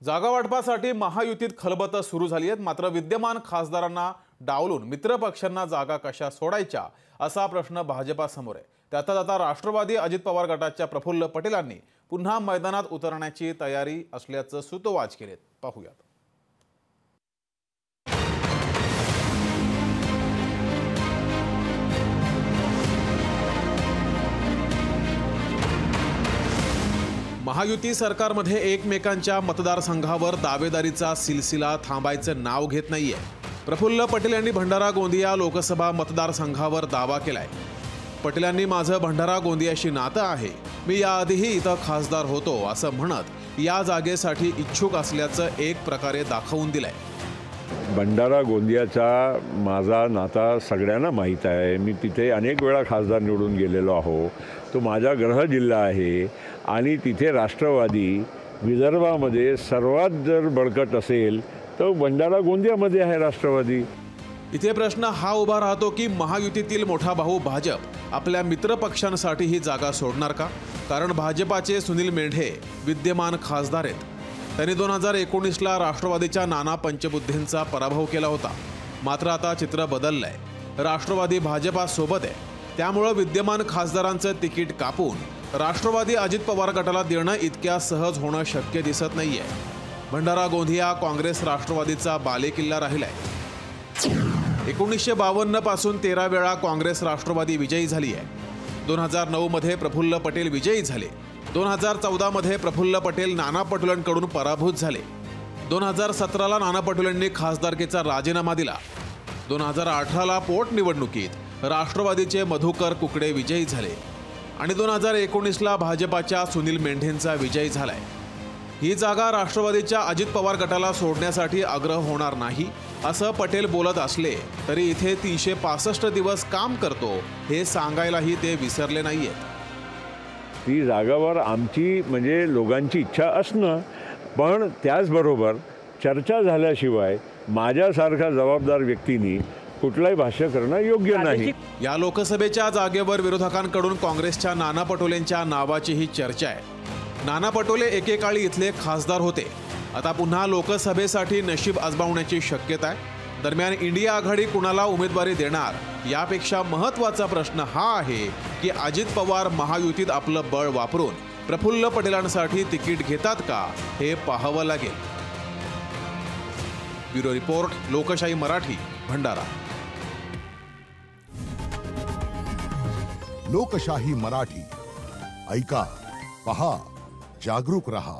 जागा वाटपासाठी महायुतीत खलबत सुरू झाली आहे। मात्र विद्यमान खासदारांना डावलून मित्र पक्षांना जागा कशा सोडायच्या असा प्रश्न भाजपासमोर आहे। त्यातच आता राष्ट्रवादी अजित पवार गटाच्या प्रफुल्ल पटेलांनी पुन्हा मैदानात उतरण्याची तयारी असल्याचं सूतोवाच केले। पाहूयात। महायुती सरकारमध्ये एकमेकांच्या मतदारसंघावर दावेदारीचा सिलसिला थांबायचं नाव घेत नाहीये। प्रफुल्ल पटेल यांनी भंडारा गोंदिया लोकसभा मतदारसंघावर दावा केलाय। पटेलांनी माझं भंडारा गोंदियाशी नातं आहे, मी याआधीही इथं खासदार होतो असं म्हणत या जागेसाठी इच्छुक असल्याचं एक प्रकारे दाखवून दिलंय। भंडारा गोंदियाचा माझा नाता सगळ्यांना माहीत आहे। मी तिथे अनेक वेळा खासदार निवडून गेलेलो आहो। तो माझा गृह जिल्हा आहे आणि तिथे राष्ट्रवादी विदर्भामध्ये सर्वात जर बळकट असेल तर भंडारा गोंदियामध्ये आहे राष्ट्रवादी। इथे प्रश्न हा उभा राहतो की महायुतीतील मोठा भाऊ भाजप आपल्या मित्र पक्षांसाठी ही जागा सोडणार का? कारण भाजपाचे सुनील मेंढे विद्यमान खासदार आहेत। त्यांनी 2019ला राष्ट्रवादीच्या नाना पंचबुद्धींचा पराभव केला होता। मात्र आता चित्र बदललंय, राष्ट्रवादी भाजपासोबत आहे। त्यामुळे विद्यमान खासदारांचं तिकीट कापून राष्ट्रवादी अजित पवार गटाला देणं इतक्या सहज होणं शक्य दिसत नाहीये। भंडारा गोंदिया काँग्रेस राष्ट्रवादीचा बालेकिल्ला राहिलाय। 1952 पासून 13 वेळा काँग्रेस राष्ट्रवादी विजयी झाली आहे। 2009 मध्ये प्रफुल्ल पटेल विजयी झाले। 2014 मध्ये प्रफुल्ल पटेल नाना पटोलेंकडून पराभूत झाले। 2017ला नाना पटोलेंनी खासदारकीचा राजीनामा दिला। 2018ला पोटनिवडणुकीत राष्ट्रवादीचे मधुकर कुकडे विजयी झाले आणि 2019ला भाजपाच्या सुनील मेंढेंचा विजय झालाय। ही जागा राष्ट्रवादीच्या अजित पवार गटाला सोडण्यासाठी आग्रह होणार नाही असं पटेल बोलत असले तरी इथे 365 दिवस काम करतो हे सांगायलाही ते विसरले नाहीयेत। ती जागावर आमची म्हणजे लोकांची इच्छा असणं, पण त्याचबरोबर चर्चा झाल्याशिवाय माझ्यासारखा जबाबदार व्यक्तींनी कुठलाही भाष्य करणं योग्य नाही। या लोकसभेच्या जागेवर विरोधकांकडून काँग्रेसच्या नाना पटोलेंच्या नावाचीही चर्चा आहे। नाना पटोले एकेकाळी इथले खासदार होते, आता पुन्हा लोकसभेसाठी नशीब आजमावण्याची शक्यता आहे। दरम्यान इंडिया आघाडी कुणाला उमेदवारी देणार यापेक्षा महत्त्वाचा प्रश्न हा आहे की अजित पवार महायुतीत आपलं बळ वापरून प्रफुल्ल पटेलांसाठी तिकीट घेतात का हे पाहावं लागेल। ब्युरो रिपोर्ट, लोकशाही मराठी, भंडारा। लोकशाही मराठी, ऐका, पहा, जागरूक रहा।